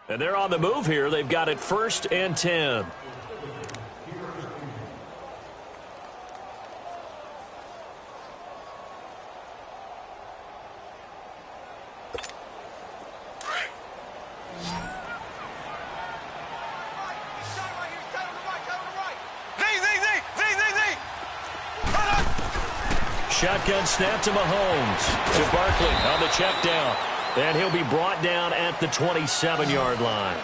And they're on the move here. They've got it 1st and 10. Shotgun snap to Mahomes. To Barkley on the check down. And he'll be brought down at the 27-yard line.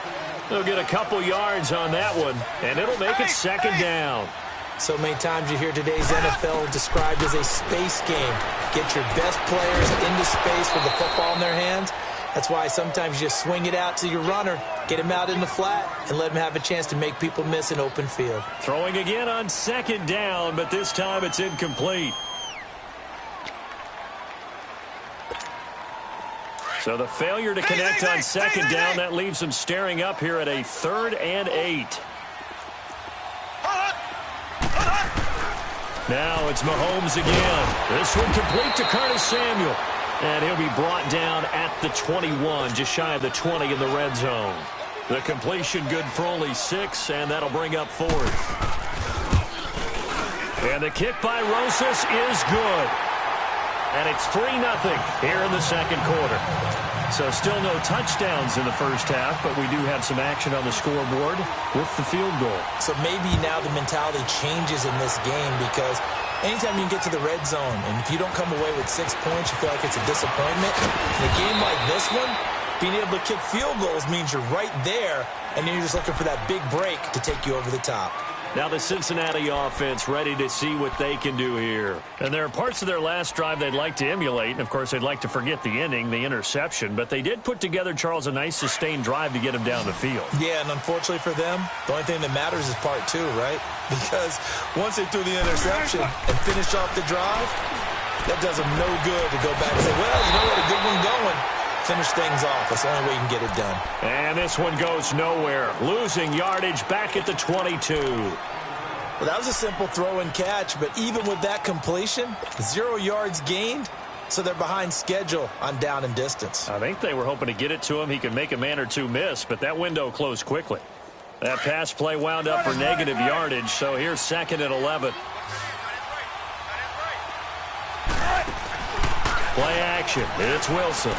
He'll get a couple yards on that one, and it'll make it 2nd down. So many times you hear today's NFL described as a space game. Get your best players into space with the football in their hands. That's why sometimes you just swing it out to your runner, get him out in the flat, and let him have a chance to make people miss an open field. Throwing again on 2nd down, but this time it's incomplete. So the failure to connect on 2nd down, that leaves them staring up here at a 3rd and 8. Now it's Mahomes again. This one complete to Curtis Samuel. And he'll be brought down at the 21, just shy of the 20 in the red zone. The completion good for only 6, and that'll bring up 4th. And the kick by Rosas is good. And it's 3-0 here in the 2nd quarter. So still no touchdowns in the 1st half, but we do have some action on the scoreboard with the field goal. So maybe now the mentality changes in this game, because anytime you can get to the red zone, and if you don't come away with 6 points, you feel like it's a disappointment. In a game like this one, being able to kick field goals means you're right there, and then you're just looking for that big break to take you over the top. Now the Cincinnati offense ready to see what they can do here. And there are parts of their last drive they'd like to emulate. And, of course, they'd like to forget the ending, the interception. But they did put together, Charles, a nice sustained drive to get him down the field. Yeah, and unfortunately for them, the only thing that matters is part 2, right? Because once they threw the interception and finished off the drive, that does them no good to go back and say, well, you know what, a good one going. Finish things off. That's the only way you can get it done. And this one goes nowhere. Losing yardage back at the 22. Well, that was a simple throw and catch, but even with that completion, 0 yards gained, so they're behind schedule on down and distance. I think they were hoping to get it to him. He could make a man or two miss, but that window closed quickly. That pass play wound up for negative yardage, so here's 2nd and 11. Play action. It's Wilson.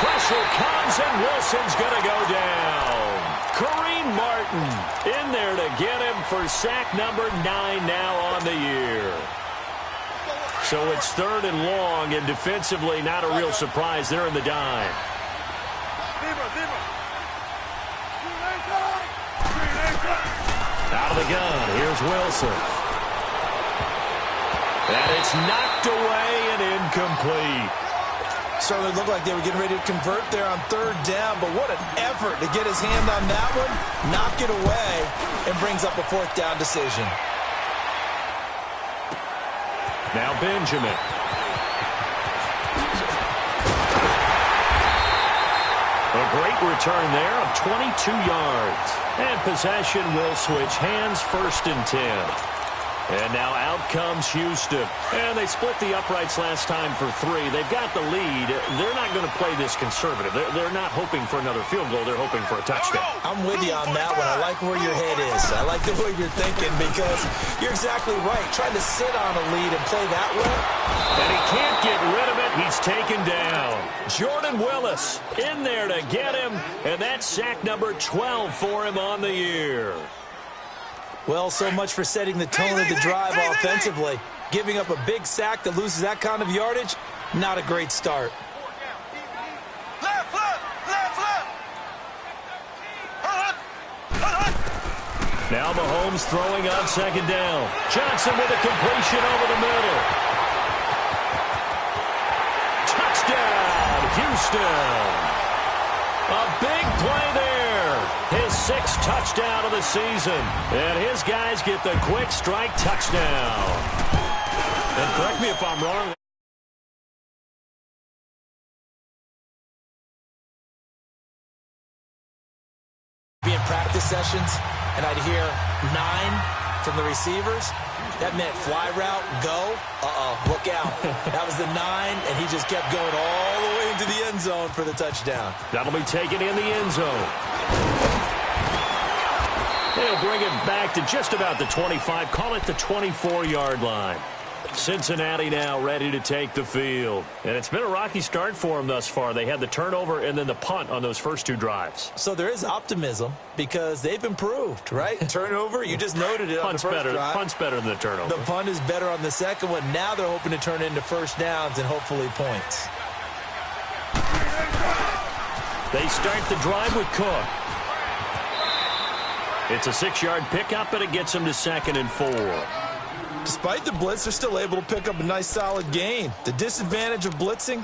Pressure comes, and Wilson's going to go down. Kareem Martin in there to get him for sack number 9 now on the year. So it's 3rd and long, and defensively not a real surprise. They're in the dime. Out of the gun, here's Wilson. And it's knocked away and incomplete. Certainly looked like they were getting ready to convert there on 3rd down, but what an effort to get his hand on that one, knock it away, and brings up a 4th down decision. Now Benjamin. A great return there of 22 yards. And possession will switch hands, 1st and 10. And now out comes Houston. And they split the uprights last time for 3. They've got the lead. They're not going to play this conservative. They're not hoping for another field goal. They're hoping for a touchdown. I'm with you on that one. I like where your head is. I like the way you're thinking, because you're exactly right. Trying to sit on a lead and play that way. And he can't get rid of it. He's taken down. Jordan Willis in there to get him. And that's sack number 12 for him on the year. Well, so much for setting the tone of the drive offensively. Giving up a big sack that loses that kind of yardage, not a great start. Now Mahomes throwing on 2nd down. Johnson with a completion over the middle. Touchdown, Houston. A big play there. His 6th touchdown of the season. And his guys get the quick strike touchdown. And correct me if I'm wrong. Be in practice sessions, and I'd hear 9 from the receivers. That meant fly route, go. Look out. That was the 9, and he just kept going all the way into the end zone for the touchdown. That'll be taken in the end zone. They'll bring it back to just about the 25. Call it the 24-yard line. Cincinnati now ready to take the field. And it's been a rocky start for them thus far. They had the turnover and then the punt on those first two drives. So there is optimism because they've improved, right? Turnover, you just noted it on the first drive. Punt's better than the turnover. The punt is better on the second one. Now they're hoping to turn it into first downs and hopefully points. They start the drive with Cook. It's a 6-yard pickup, and it gets them to 2nd and 4. Despite the blitz, they're still able to pick up a nice solid gain. The disadvantage of blitzing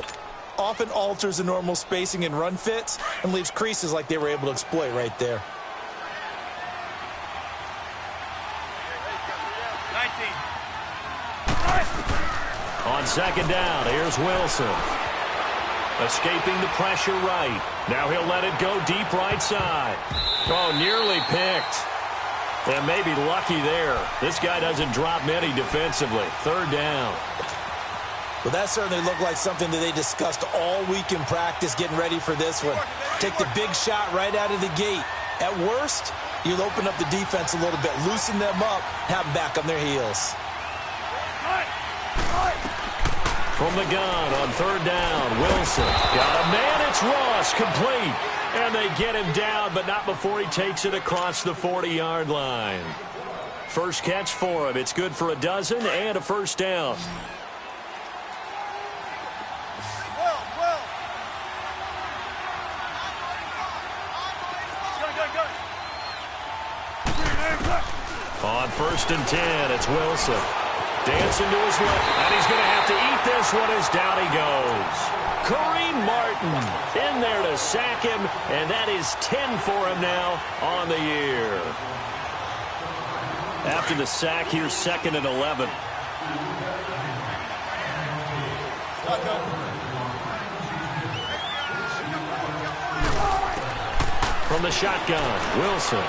often alters the normal spacing and run fits and leaves creases like they were able to exploit right there. 19. On 2nd down, here's Wilson. Escaping the pressure right. Now he'll let it go deep right side. Oh, nearly picked. And maybe lucky there. This guy doesn't drop many defensively. 3rd down. Well, that certainly looked like something that they discussed all week in practice getting ready for this one. Take the big shot right out of the gate. At worst, you'll open up the defense a little bit, loosen them up, have them back on their heels. From the gun on 3rd down, Wilson. Got a man, it's Ross, complete. And they get him down, but not before he takes it across the 40-yard line. First catch for him. It's good for a dozen and a first down. On 1st and 10, it's Wilson. Dancing to his left, and he's going to have to eat this one as down he goes. Kareem Martin in there to sack him, and that is 10 for him now on the year. After the sack, here's 2nd and 11. From the shotgun, Wilson.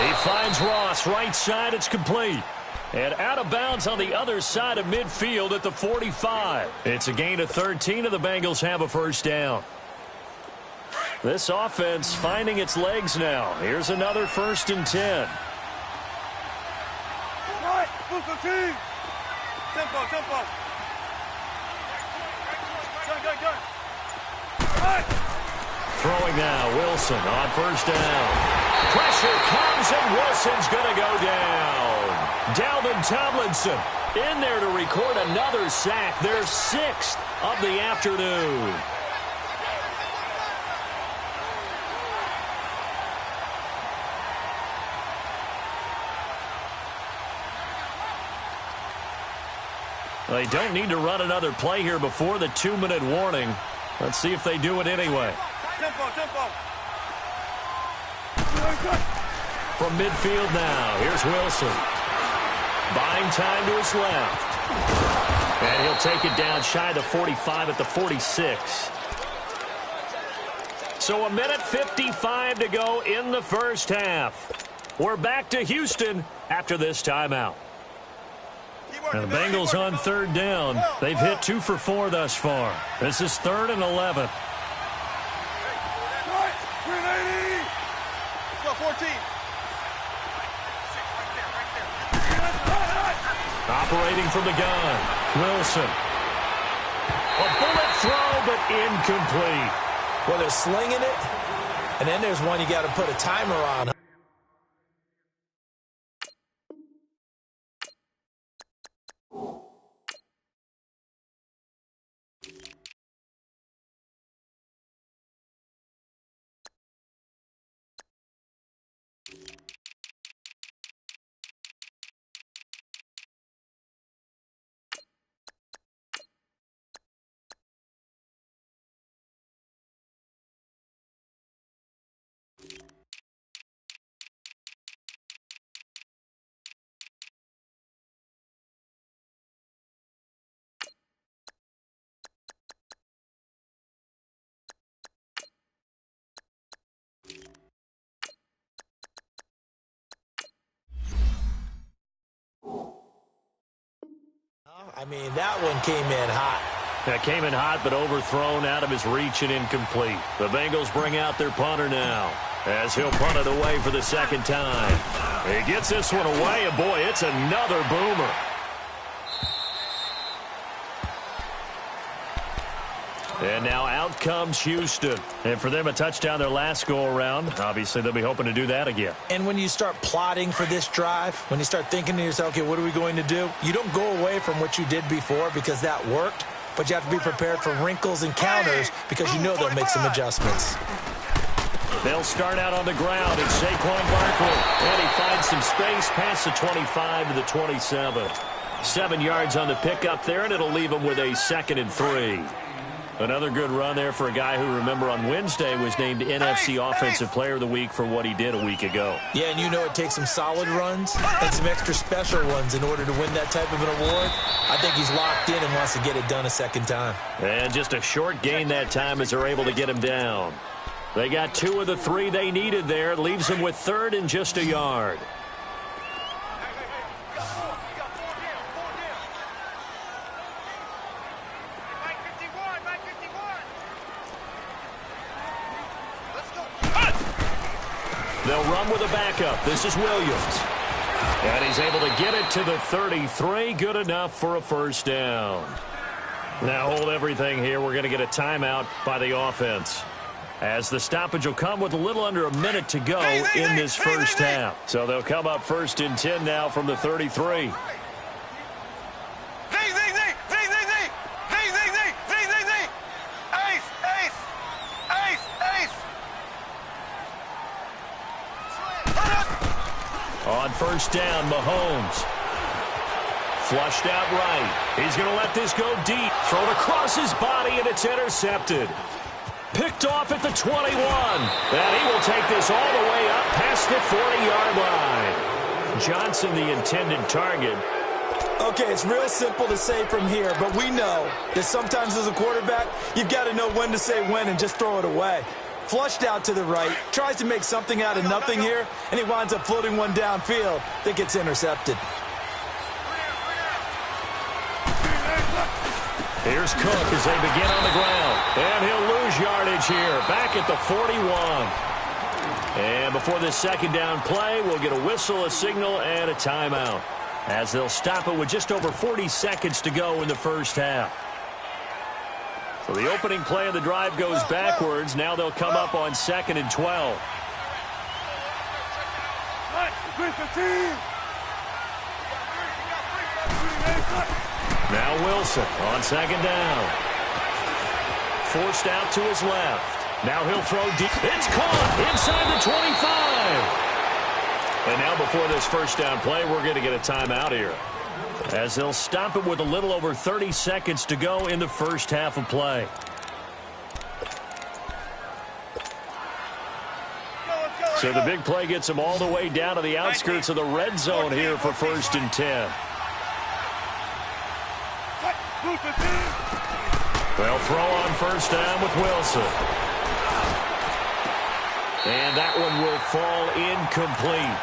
He finds Ross right side. It's complete. And out of bounds on the other side of midfield at the 45. It's a gain of 13, and the Bengals have a first down. This offense finding its legs now. Here's another 1st and 10. Throwing now, Wilson on 1st down. Pressure comes, and Wilson's going to go down. Dalvin Tomlinson in there to record another sack. Their 6th of the afternoon. They don't need to run another play here before the 2-minute warning. Let's see if they do it anyway. From midfield now, here's Wilson. Buying time to his left. And he'll take it down shy of the 45 at the 46. So 1:55 to go in the first half. We're back to Houston after this timeout. And the Bengals on 3rd down. They've hit 2 for 4 thus far. This is 3rd and 11. 14. Operating from the gun, Wilson. A bullet throw, but incomplete. Well, they're slinging it, and then there's one you got to put a timer on. I mean, that one came in hot. That came in hot, but overthrown out of his reach and incomplete. The Bengals bring out their punter now, as he'll punt it away for the second time. He gets this one away, and boy, it's another boomer. And now out comes Houston. And for them, a touchdown their last go-around. Obviously, they'll be hoping to do that again. And when you start plotting for this drive, when you start thinking to yourself, okay, what are we going to do? You don't go away from what you did before because that worked, but you have to be prepared for wrinkles and counters because you know they'll make some adjustments. They'll start out on the ground. It's Saquon Barkley. And he finds some space past the 25 to the 27. 7 yards on the pickup there, and it'll leave him with a 2nd and 3. Another good run there for a guy who, remember, on Wednesday was named NFC Offensive Player of the Week for what he did a week ago. Yeah, and you know it takes some solid runs and some extra special ones in order to win that type of an award. I think he's locked in and wants to get it done a second time. And just a short gain that time as they're able to get him down. They got 2 of the 3 they needed there. It leaves them with 3rd and just a yard. They'll run with a backup. This is Williams. And he's able to get it to the 33. Good enough for a first down. Now hold everything here. We're going to get a timeout by the offense, as the stoppage will come with a little under a minute to go in this first half. So they'll come up 1st and 10 now from the 33. On first down, Mahomes. Flushed out right. He's going to let this go deep. Thrown across his body, and it's intercepted. Picked off at the 21. And he will take this all the way up past the 40-yard line. Johnson, the intended target. Okay, it's real simple to say from here, but we know that sometimes as a quarterback, you've got to know when to say when and just throw it away. Flushed out to the right, tries to make something out of nothing here, and he winds up floating one downfield that gets intercepted. Here's Cook as they begin on the ground. And he'll lose yardage here, back at the 41. And before this second down play, we'll get a whistle, a signal, and a timeout, as they'll stop it with just over 40 seconds to go in the first half. So the opening play of the drive goes backwards. Now they'll come up on 2nd and 12. Now Wilson on 2nd down. Forced out to his left. Now he'll throw deep. It's caught inside the 25. And now before this first down play, we're going to get a timeout here, as they'll stop it with a little over 30 seconds to go in the first half of play. So the big play gets them all the way down to the outskirts of the red zone here for 1st and 10. They'll throw on first down with Wilson. And that one will fall incomplete.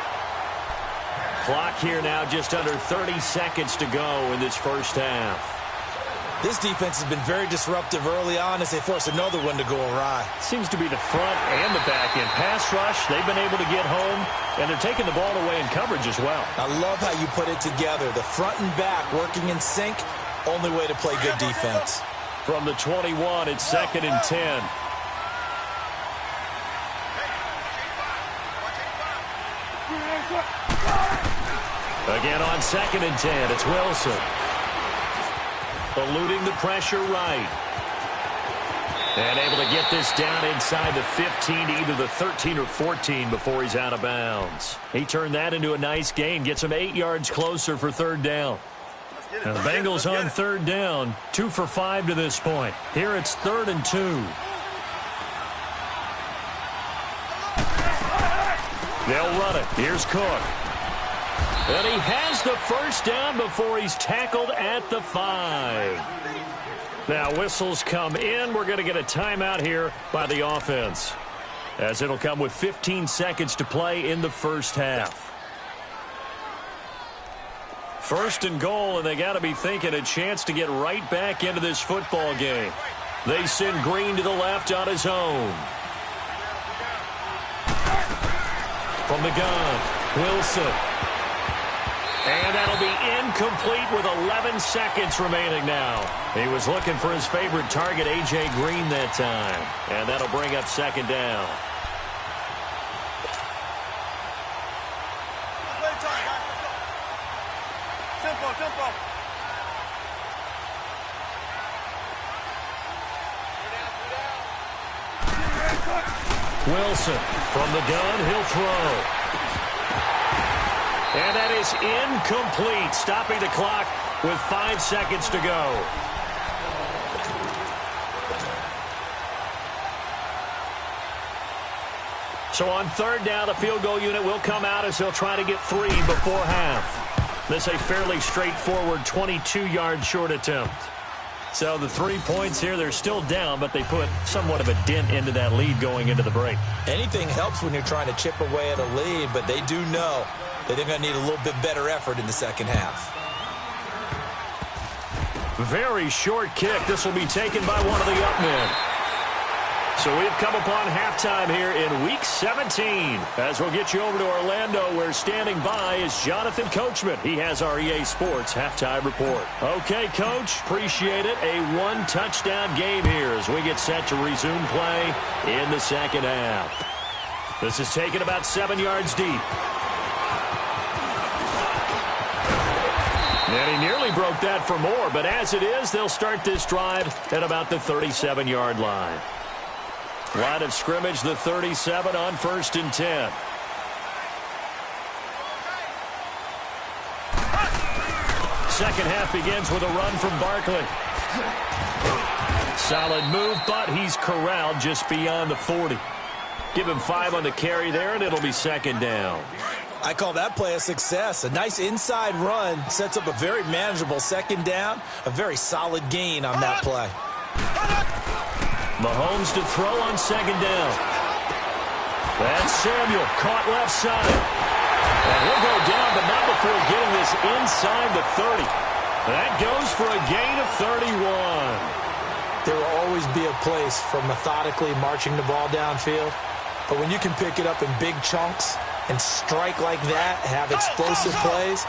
Clock here now just under 30 seconds to go in this first half. This defense has been very disruptive early on as they force another one to go awry. Seems to be the front and the back end. Pass rush, they've been able to get home, and they're taking the ball away in coverage as well. I love how you put it together. The front and back working in sync, only way to play good defense. From the 21, it's 2nd and 10. Again on 2nd and 10, it's Wilson. Eluding the pressure right. And able to get this down inside the 15 to either the 13 or 14 before he's out of bounds. He turned that into a nice gain, gets him 8 yards closer for 3rd down. Now the Bengals on 3rd down, 2 for 5 to this point. Here it's 3rd and 2. They'll run it. Here's Cook. And he has the first down before he's tackled at the 5. Now whistles come in. We're going to get a timeout here by the offense, as it'll come with 15 seconds to play in the first half. First and goal, and they got to be thinking a chance to get right back into this football game. They send Green to the left on his own. From the gun, Wilson. And that'll be incomplete with 11 seconds remaining now. He was looking for his favorite target, A.J. Green, that time. And that'll bring up second down. Wilson from the gun, he'll throw. And that is incomplete, stopping the clock with 5 seconds to go. So on third down, the field goal unit will come out as they'll try to get 3 before half. This is a fairly straightforward 22-yard short attempt. So the 3 points here, they're still down, but they put somewhat of a dent into that lead going into the break. Anything helps when you're trying to chip away at a lead, but they do know that they're going to need a little bit better effort in the second half. Very short kick. This will be taken by one of the up men. So we've come upon halftime here in Week 17. As we'll get you over to Orlando, where standing by is Jonathan Coachman. He has our EA Sports halftime report. Okay, Coach, appreciate it. A one-touchdown game here as we get set to resume play in the second half. This is taken about 7 yards deep. And he nearly broke that for more, but as it is, they'll start this drive at about the 37-yard line. Line of scrimmage, the 37 on 1st and 10. Second half begins with a run from Barkley. Solid move, but he's corralled just beyond the 40. Give him 5 on the carry there, and it'll be second down. I call that play a success. A nice inside run sets up a very manageable second down. A very solid gain on that play. Mahomes to throw on second down. That's Samuel caught left side. And he'll go down, but not before getting this inside the 30. That goes for a gain of 31. There will always be a place for methodically marching the ball downfield. But when you can pick it up in big chunks and strike like that, have explosive plays,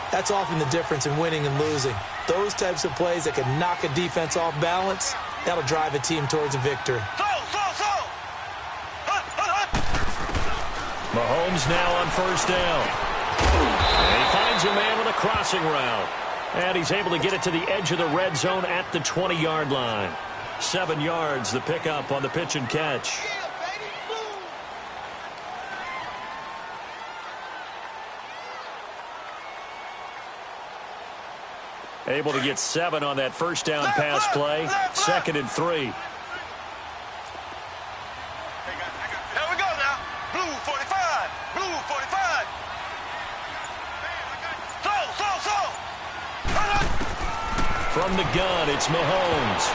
that's often the difference in winning and losing. Those types of plays that can knock a defense off balance, that'll drive a team towards a victory. Mahomes now on first down. And he finds a man with a crossing route. And he's able to get it to the edge of the red zone at the 20-yard line. 7 yards, the pickup on the pitch and catch. Able to get 7 on that first down pass play. 2nd and 3. Here we go now. Blue 45. Blue 45. Slow. From the gun, it's Mahomes.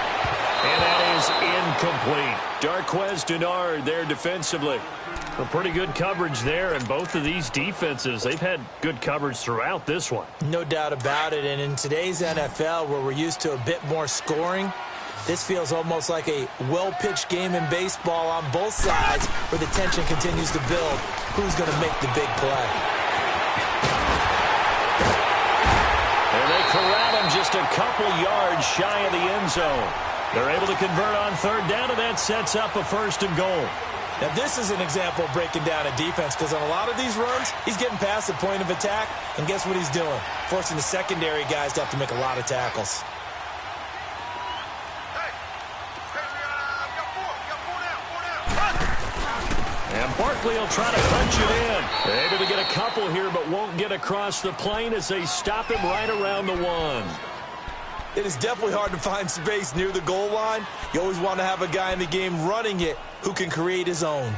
And that is incomplete. Darquez Denard there defensively. A pretty good coverage there, and both of these defenses, they've had good coverage throughout this one. No doubt about it, and in today's NFL, where we're used to a bit more scoring, this feels almost like a well-pitched game in baseball on both sides, where the tension continues to build. Who's going to make the big play? And they corral him just a couple yards shy of the end zone. They're able to convert on third down, and that sets up a 1st and goal. Now, this is an example of breaking down a defense, because on a lot of these runs, he's getting past the point of attack, and guess what he's doing? Forcing the secondary guys to have to make a lot of tackles. And Barkley will try to punch it in. Able to get a couple here, but won't get across the plane as they stop him right around the 1. It is definitely hard to find space near the goal line. You always want to have a guy in the game running it who can create his own.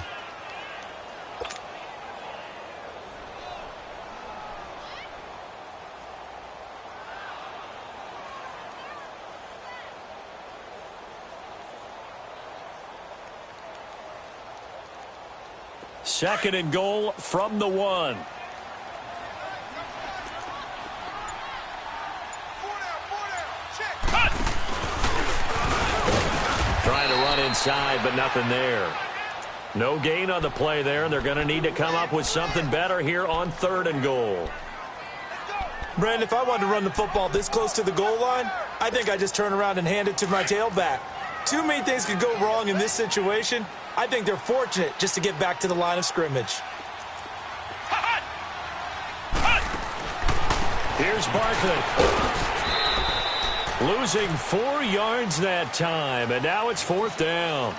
Second and goal from the 1. Trying to run inside, but nothing there. No gain on the play there, and they're going to need to come up with something better here on 3rd and goal. Brandon, if I wanted to run the football this close to the goal line, I think I just turn around and hand it to my tailback. Too many things could go wrong in this situation. I think they're fortunate just to get back to the line of scrimmage. Here's Barkley. Losing 4 yards that time, and now it's 4th down.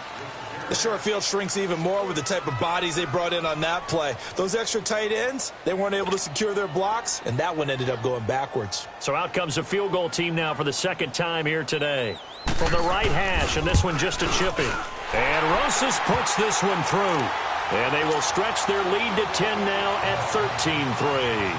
The short field shrinks even more with the type of bodies they brought in on that play. Those extra tight ends, they weren't able to secure their blocks, and that one ended up going backwards. So out comes the field goal team now for the 2nd time here today. From the right hash, and this one just a chipping. And Rosas puts this one through. And they will stretch their lead to 10 now at 13-3.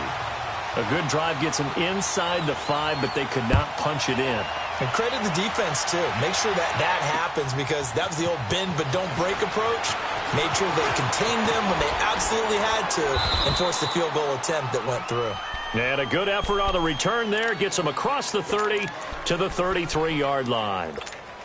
A good drive gets them inside the 5, but they could not punch it in. And credit the defense, too. Make sure that happens, because that was the old bend but don't break approach. Made sure they contained them when they absolutely had to and forced the field goal attempt that went through. And a good effort on the return there gets them across the 30 to the 33-yard line.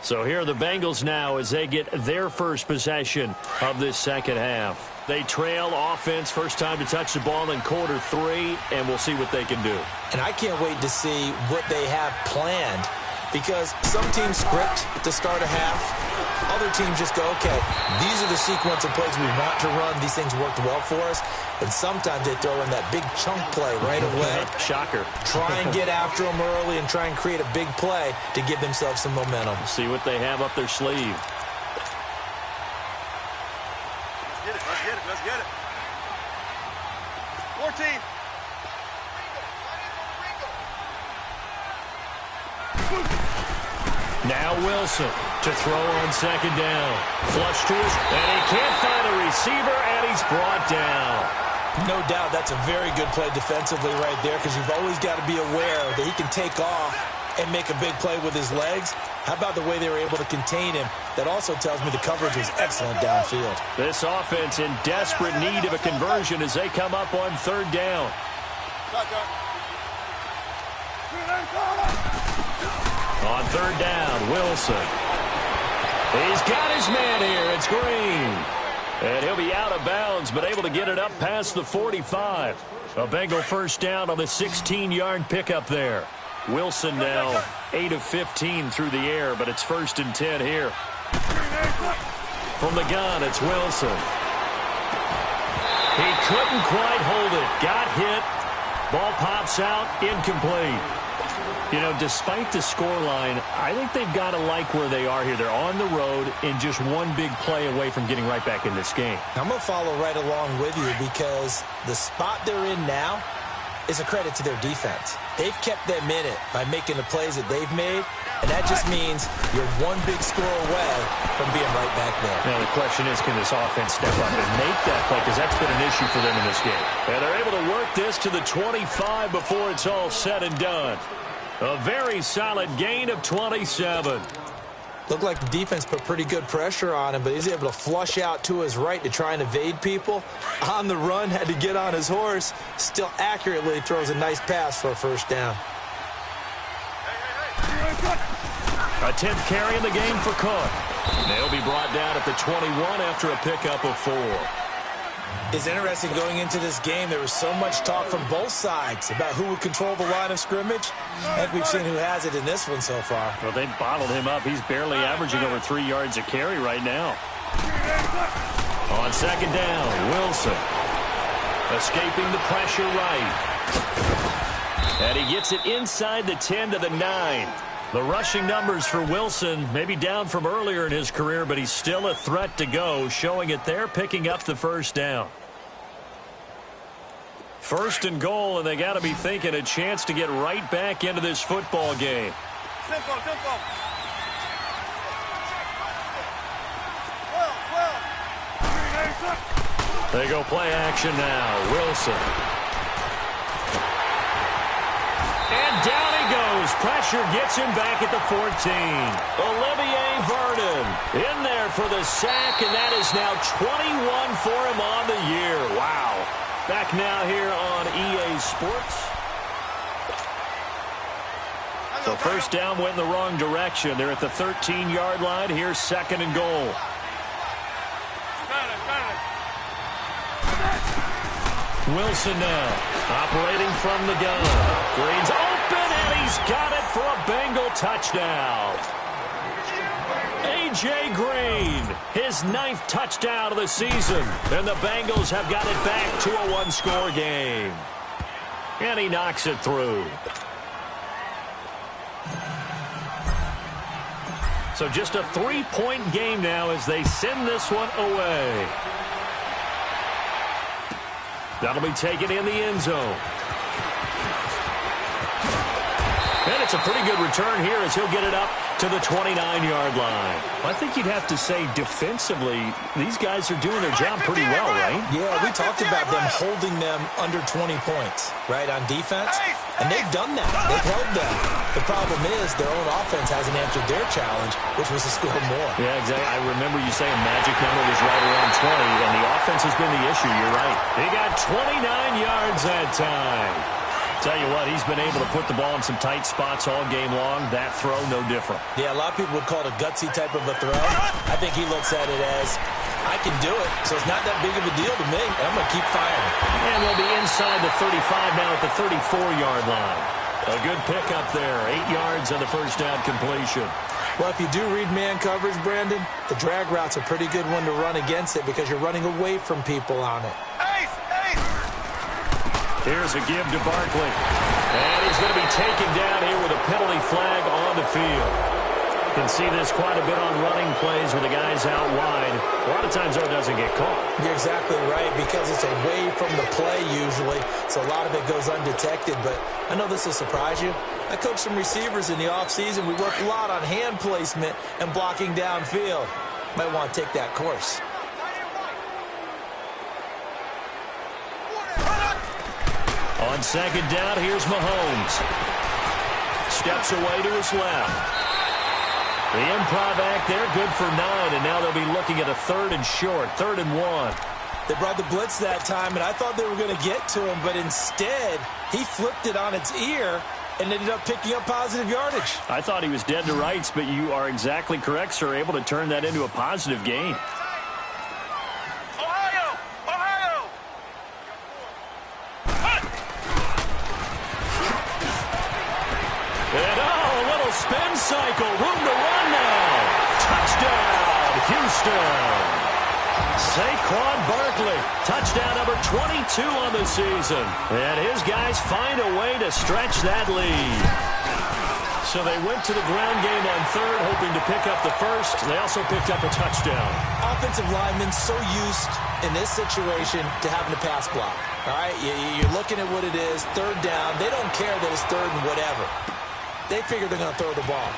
So here are the Bengals now as they get their first possession of this second half. They trail offense, first time to touch the ball in quarter 3, and we'll see what they can do. And I can't wait to see what they have planned, because some teams script to start a half. Other teams just go, okay, these are the sequence of plays we want to run. These things worked well for us. And sometimes they throw in that big chunk play right away. Shocker. Try and get after them early and try and create a big play to give themselves some momentum. See what they have up their sleeve. Let's get it. Let's get it. 14. Now Wilson to throw on second down. Flush to his, and he can't find a receiver, and he's brought down. No doubt that's a very good play defensively right there, because you've always got to be aware that he can take off and make a big play with his legs. How about the way they were able to contain him? That also tells me the coverage was excellent downfield. This offense in desperate need of a conversion as they come up on 3rd down. On 3rd down, Wilson. He's got his man here. It's Green. And he'll be out of bounds, but able to get it up past the 45. A Bengal first down on the 16-yard pickup there. Wilson now 8 of 15 through the air, but it's 1st and 10 here. From the gun, it's Wilson. He couldn't quite hold it. Got hit. Ball pops out, incomplete. You know, despite the scoreline, I think they've got to like where they are here. They're on the road and just one big play away from getting right back in this game. I'm going to follow right along with you, because the spot they're in now is a credit to their defense. They've kept them in it by making the plays that they've made, and that just means you're one big score away from being right back there. Now, the question is, can this offense step up and make that play? Because that's been an issue for them in this game. And they're able to work this to the 25 before it's all said and done. A very solid gain of 27. Looked like the defense put pretty good pressure on him, but he's able to flush out to his right to try and evade people. On the run, had to get on his horse. Still accurately throws a nice pass for a first down. A 10th carry in the game for Cook. They'll be brought down at the 21 after a pickup of 4. It's interesting going into this game. There was so much talk from both sides about who would control the line of scrimmage. I think we've seen who has it in this one so far. Well, they bottled him up. He's barely averaging over 3 yards a carry right now. On second down, Wilson. Escaping the pressure right. And he gets it inside the 10 to the 9. The rushing numbers for Wilson maybe down from earlier in his career, but he's still a threat to go, showing it there, picking up the first down. 1st and goal, and they got to be thinking a chance to get right back into this football game. Tempo. They go play action now. Wilson. And down he goes. Pressure gets him back at the 14. Olivier Vernon in there for the sack, and that is now 21 for him on the year. Wow. Back now here on EA Sports. So first down went in the wrong direction. They're at the 13-yard line. Here's second and goal. Wilson now, operating from the gun. Green's open, and he's got it for a Bengal touchdown. A.J. Green, his 9th touchdown of the season. And the Bengals have got it back to a one-score game. And he knocks it through. So just a 3-point game now as they send this one away. That'll be taken in the end zone. And it's a pretty good return here as he'll get it up to the 29-yard line. I think you'd have to say defensively, these guys are doing their job pretty well, right? Yeah, we talked about them holding them under 20 points, right, on defense. And they've done that. They've held them. The problem is their own offense hasn't answered their challenge, which was to score more. Yeah, exactly. I remember you saying magic number was right around 20, and the offense has been the issue. You're right. He got 29 yards that time. Tell you what, he's been able to put the ball in some tight spots all game long. That throw, no different. Yeah, a lot of people would call it a gutsy type of a throw. I think he looks at it as, I can do it, so it's not that big of a deal to me, and I'm going to keep firing. And we'll be inside the 35 now at the 34-yard line. A good pickup there, 8 yards on the first down completion. Well, if you do read man coverage, Brandon, the drag route's a pretty good one to run against it because you're running away from people on it. Here's a give to Barkley. And he's going to be taken down here with a penalty flag on the field. You can see this quite a bit on running plays where the guy's out wide. A lot of times, though, it doesn't get caught. You're exactly right because it's away from the play usually, so a lot of it goes undetected. But I know this will surprise you. I coach some receivers in the offseason. We work a lot on hand placement and blocking downfield. Might want to take that course. On second down, here's Mahomes. Steps away to his left. The improv act there, good for 9, and now they'll be looking at a 3rd and short, 3rd and 1. They brought the blitz that time, and I thought they were going to get to him, but instead, he flipped it on its ear and ended up picking up positive yardage. I thought he was dead to rights, but you are exactly correct, sir, able to turn that into a positive gain. Spin cycle, room to run now. Touchdown, Houston. Saquon Barkley, touchdown number 22 on the season. And his guys find a way to stretch that lead. So they went to the ground game on 3rd, hoping to pick up the 1st. They also picked up a touchdown. Offensive linemen so used in this situation to having to pass block. All right, you're looking at what it is, 3rd down. They don't care that it's 3rd and whatever. They figure they're going to throw the ball.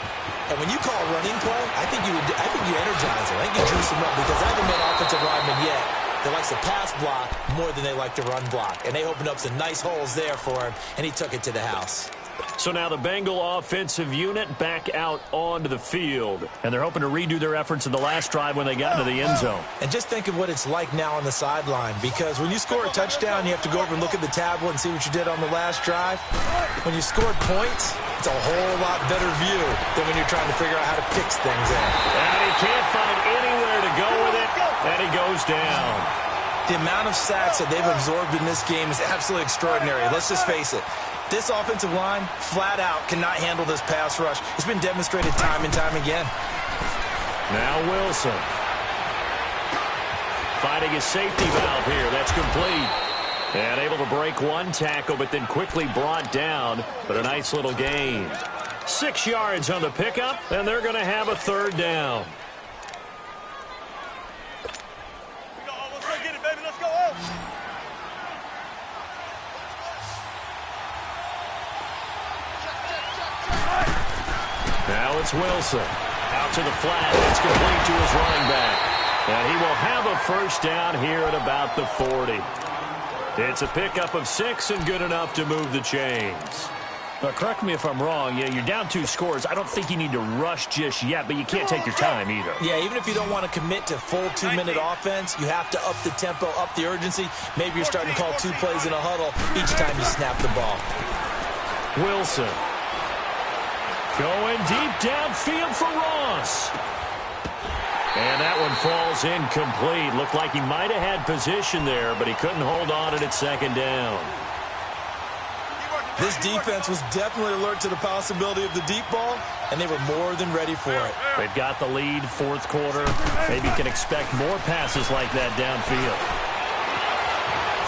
And when you call a running play, I think you energize them. I think you juice them up because I haven't met offensive linemen yet that likes to pass block more than they like to run block. And they opened up some nice holes there for him, and he took it to the house. So now the Bengal offensive unit back out onto the field. And they're hoping to redo their efforts in the last drive when they got into the end zone. And just think of what it's like now on the sideline. Because when you score a touchdown, you have to go over and look at the tablet and see what you did on the last drive. When you scored points, it's a whole lot better view than when you're trying to figure out how to fix things in. And he can't find anywhere to go with it, and he goes down. The amount of sacks that they've absorbed in this game is absolutely extraordinary. Let's just face it. This offensive line, flat out, cannot handle this pass rush. It's been demonstrated time and time again. Now Wilson. Finding a safety valve here. That's complete. And able to break one tackle, but then quickly brought down. But a nice little gain. 6 yards on the pickup, and they're going to have a 3rd down. Let's go get it, baby. Let's go. Now it's Wilson. Out to the flat. It's complete to his running back. And he will have a 1st down here at about the 40. It's a pickup of 6 and good enough to move the chains. Now, correct me if I'm wrong. Yeah, you're down 2 scores. I don't think you need to rush just yet, but you can't take your time either. Yeah, even if you don't want to commit to full 2-minute offense, you have to up the tempo, up the urgency. Maybe you're starting to call 2 plays in a huddle each time you snap the ball. Wilson. Going deep downfield for Ross. And that one falls incomplete. Looked like he might have had position there, but he couldn't hold on at second down. This defense was definitely alert to the possibility of the deep ball, and they were more than ready for it. They've got the lead, fourth quarter. Maybe can expect more passes like that downfield.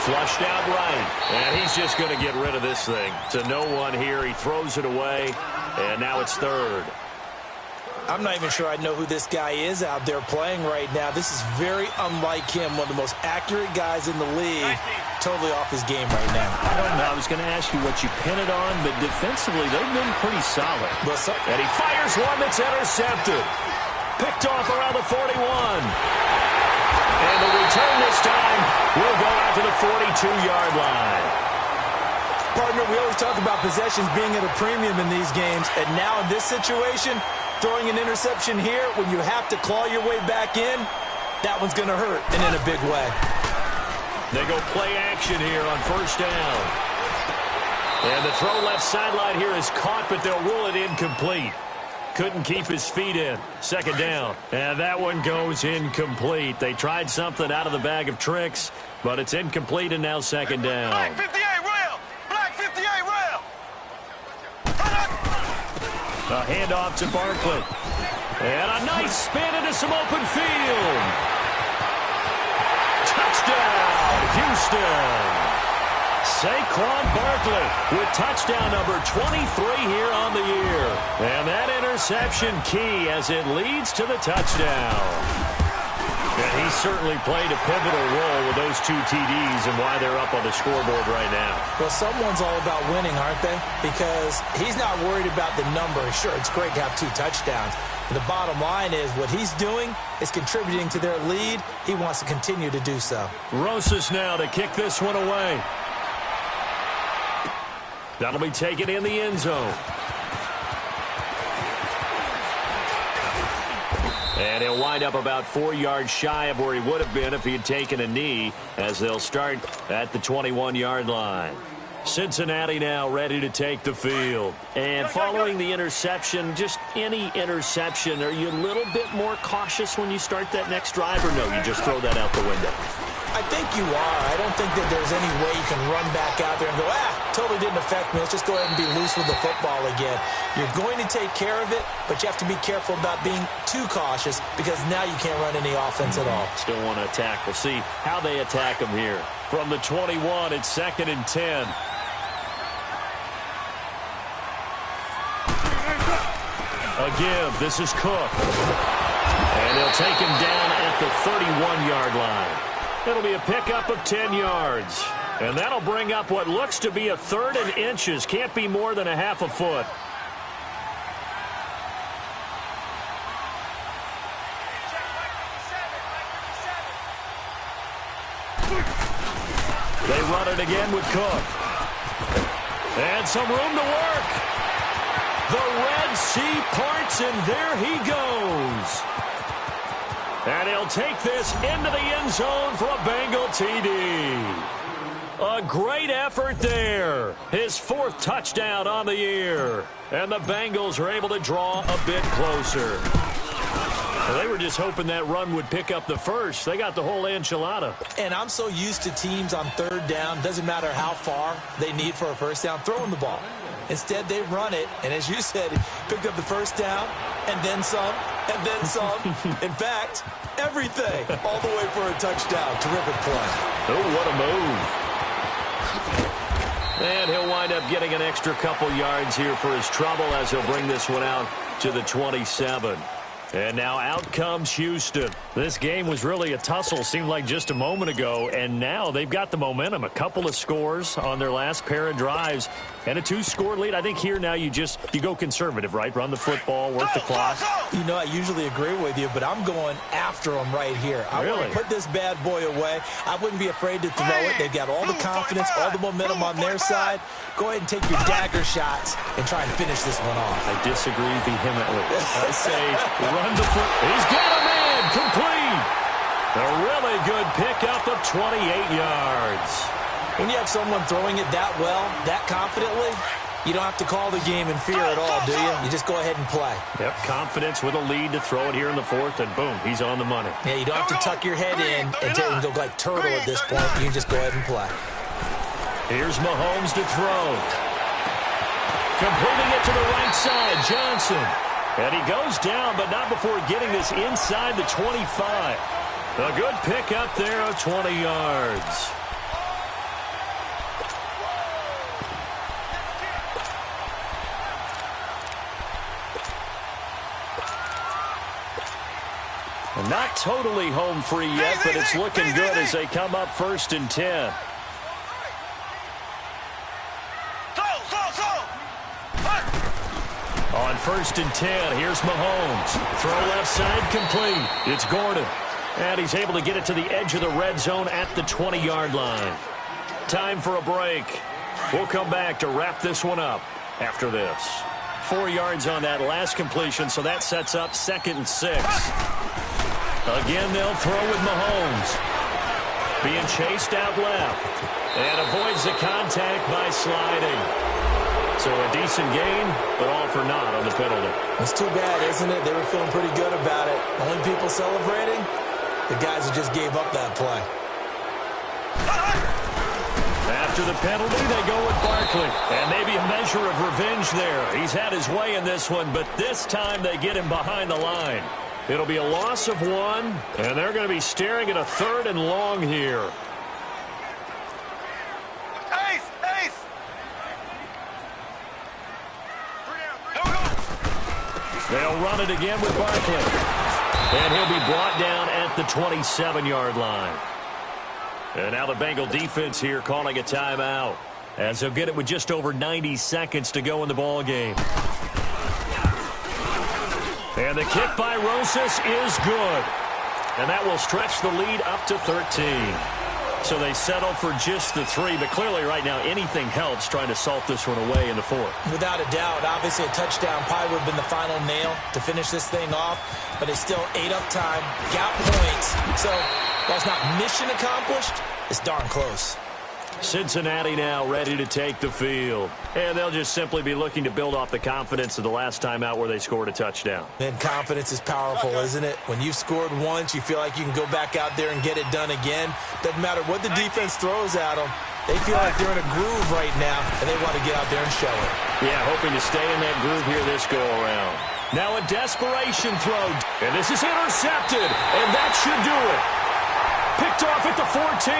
Flushed out right, and he's just going to get rid of this thing. To no one here. He throws it away, and now it's third. I'm not even sure I know who this guy is out there playing right now. This is very unlike him, one of the most accurate guys in the league. Totally off his game right now. I don't know. I was going to ask you what you pin it on, but defensively, they've been pretty solid. And he fires one that's intercepted. Picked off around the 41. And the return this time will go out to the 42-yard line. Partner, we always talk about possessions being at a premium in these games, and now in this situation, throwing an interception here when you have to claw your way back in, that one's going to hurt, and in a big way. They go play action here on first down. And the throw left sideline here is caught, but they'll rule it incomplete. Couldn't keep his feet in. Second down. And that one goes incomplete. They tried something out of the bag of tricks, but it's incomplete, and now second down. Black 58 rail! Black 58 rail! A handoff to Barkley. And a nice spin into some open field. Touchdown, Houston. Saquon Barkley with touchdown number 23 here on the year. And that interception key as it leads to the touchdown. And he certainly played a pivotal role with those two TDs and why they're up on the scoreboard right now. Well, someone's all about winning, aren't they? Because he's not worried about the number. Sure, it's great to have 2 touchdowns. But the bottom line is what he's doing is contributing to their lead. He wants to continue to do so. Rosas now to kick this one away. That'll be taken in the end zone. And he'll wind up about 4 yards shy of where he would have been if he had taken a knee, as they'll start at the 21-yard line. Cincinnati now ready to take the field. And following the interception, just any interception, are you a little bit more cautious when you start that next drive, or no, you just throw that out the window? I think you are. I don't think that there's any way you can run back out there and go, totally didn't affect me. Let's just go ahead and be loose with the football again. You're going to take care of it, but you have to be careful about being too cautious because now you can't run any offense at all. Still want to attack. We'll see how they attack him here. From the 21, it's 2nd and 10. A give. This is Cook. And they'll take him down at the 31-yard line. It'll be a pickup of 10 yards. And that'll bring up what looks to be a 3rd and inches. Can't be more than a half a foot. They run it again with Cook. And some room to work. The Red Sea parts, and there he goes. And he'll take this into the end zone for a Bengal TD. A great effort there. His 4th touchdown on the year. And the Bengals are able to draw a bit closer. Well, they were just hoping that run would pick up the first. They got the whole enchilada. And I'm so used to teams on 3rd down, doesn't matter how far they need for a first down, throwing the ball. Instead, they run it, and as you said, picked up the first down, and then some, and then some. In fact, everything, all the way for a touchdown. Terrific play. Oh, what a move. And he'll wind up getting an extra couple yards here for his trouble as he'll bring this one out to the 27. And now out comes Houston. This game was really a tussle, seemed like just a moment ago, and now they've got the momentum. A couple of scores on their last pair of drives and a 2-score lead. I think here now you go conservative, right? Run the football, work the clock. You know, I usually agree with you, but I'm going after them right here. I want to put this bad boy away. I wouldn't be afraid to throw it. They've got all the confidence, all the momentum on their side. Go ahead and take your dagger shots and try and finish this one off. I disagree vehemently. I say run the foot. He's got a man complete. A really good pickup of 28 yards. When you have someone throwing it that well, that confidently, You don't have to call the game in fear at all, do you? You just go ahead and play. Yep, confidence with a lead to throw it here in the fourth, and boom, he's on the money. Yeah, you don't have to tuck your head in and go like turtle at this point. You can just go ahead and play. Here's Mahomes to throw. Completing it to the right side, Johnson. And he goes down, but not before getting this inside the 25. A good pickup there of 20 yards. Not totally home free yet, but it's looking good as they come up 1st and 10. On 1st and 10, here's Mahomes. Throw left side complete. It's Gordon. And he's able to get it to the edge of the red zone at the 20-yard line. Time for a break. We'll come back to wrap this one up after this. 4 yards on that last completion, so that sets up 2nd and 6. Again, they'll throw with Mahomes. Being chased out left. And avoids the contact by sliding. So a decent gain, but all for naught on the penalty. It's too bad, isn't it? They were feeling pretty good about it. Only people celebrating, the guys who just gave up that play. After the penalty, they go with Barkley. And maybe a measure of revenge there. He's had his way in this one, but this time they get him behind the line. It'll be a loss of 1, and they're going to be staring at a 3rd and long here. Ace! They'll run it again with Barkley. And he'll be brought down at the 27-yard line. And now the Bengal defense here calling a timeout, as they'll get it with just over 90 seconds to go in the ball game. And the kick by Rosas is good. And that will stretch the lead up to 13. So they settle for just the 3. But clearly right now anything helps trying to salt this one away in the 4th. Without a doubt. Obviously a touchdown probably would have been the final nail to finish this thing off. But they still ate up time, got points. So while it's not mission accomplished, it's darn close. Cincinnati now ready to take the field. And they'll just simply be looking to build off the confidence of the last time out where they scored a touchdown. And confidence is powerful, isn't it? When you've scored once, you feel like you can go back out there and get it done again. Doesn't matter what the defense throws at them. They feel like they're in a groove right now, and they want to get out there and show it. Yeah, hoping to stay in that groove here this go-around. Now a desperation throw. And this is intercepted, and that should do it. Picked off at the 14.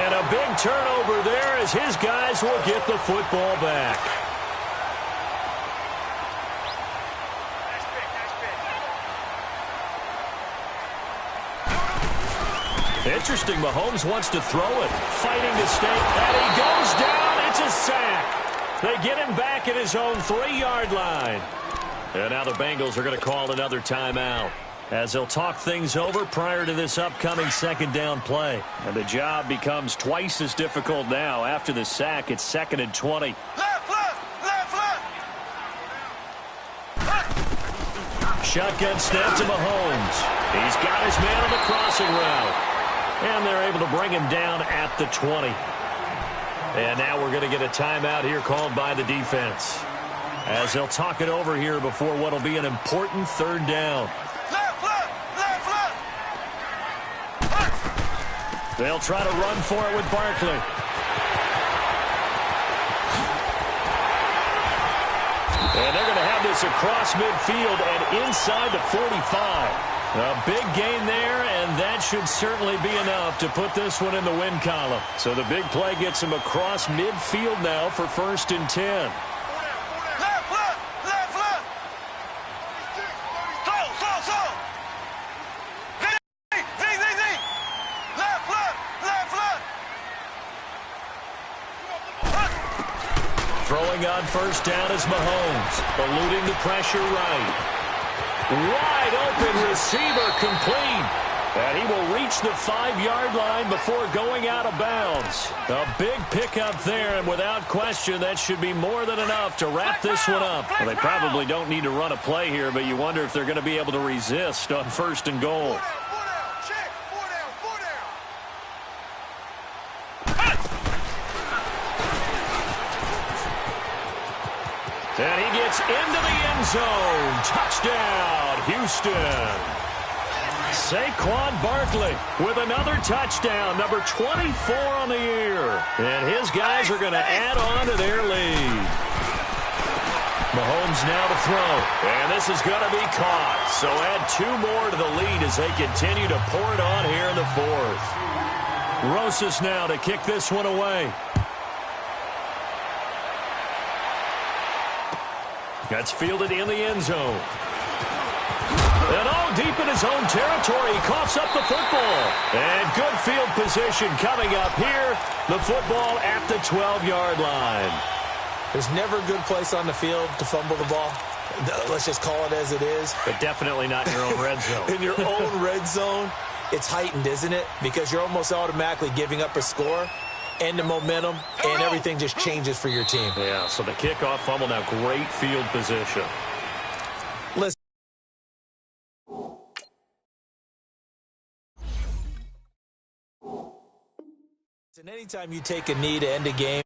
And a big turnover there as his guys will get the football back. Interesting, Mahomes wants to throw it. Fighting to stay, and he goes down. It's a sack. They get him back at his own 3-yard line. And now the Bengals are going to call another timeout, as they'll talk things over prior to this upcoming 2nd down play. And the job becomes twice as difficult now. After the sack, it's 2nd and 20. Shotgun snap to Mahomes. He's got his man on the crossing route. And they're able to bring him down at the 20. And now we're going to get a timeout here called by the defense, as they'll talk it over here before what will be an important 3rd down. They'll try to run for it with Barkley. And they're going to have this across midfield and inside the 45. A big gain there, and that should certainly be enough to put this one in the win column. So the big play gets him across midfield now for 1st and 10. Throwing on 1st down is Mahomes, eluding the pressure right. Wide open receiver complete. And he will reach the 5-yard line before going out of bounds. A big pickup there, and without question, that should be more than enough to wrap this one up. Well, they probably don't need to run a play here, but you wonder if they're going to be able to resist on 1st and goal. And he gets into the end zone. Touchdown, Houston. Saquon Barkley with another touchdown, number 24 on the year. And his guys are going to add on to their lead. Mahomes now to throw. And this is going to be caught. So add 2 more to the lead as they continue to pour it on here in the 4th. Rosas now to kick this one away. That's fielded in the end zone. And all deep in his own territory, he coughs up the football. And good field position coming up here. The football at the 12-yard line. There's never a good place on the field to fumble the ball. Let's just call it as it is. But definitely not in your own red zone. In your own red zone, it's heightened, isn't it? Because you're almost automatically giving up a score and the momentum, and everything just changes for your team. Yeah, so the kickoff fumble, now great field position. Listen. Anytime you take a knee to end a game,